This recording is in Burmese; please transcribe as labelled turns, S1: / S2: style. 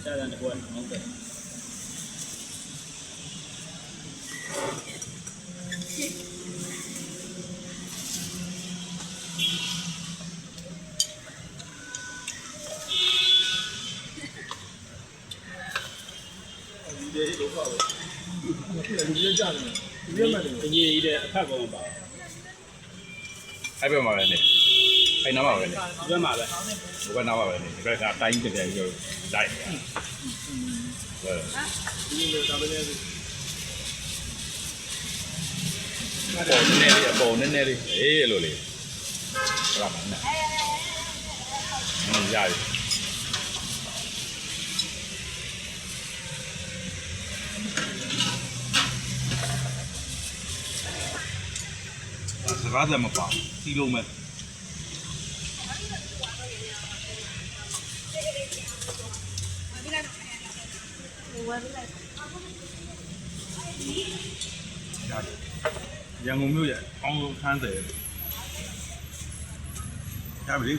S1: 下单的过来，好的。你这多少个？你这价呢？你这卖的？你这太高了吧？
S2: အဲ့ဘက်မှာပဲနေအဲ့နားမှာပဲနေ
S1: ဒီဘက်မှာပဲ
S2: ဘယ်ဘက်နားမှာပဲနေဒီဘက်ကတိုင်းကြတယ်ပြောလိုက်ဟုတ်
S1: ဒီလိုဒါပဲလေ
S2: အပေါ်နည်းနည်းလေးအေးလို့လေဟုတ်လားမနဲ့ရပြီစကားသမပါစီလုံးမဲ့ရန်ကုန်မြို့ရဲ့အောင်းဆုံးခန်းတယ်ရပြီ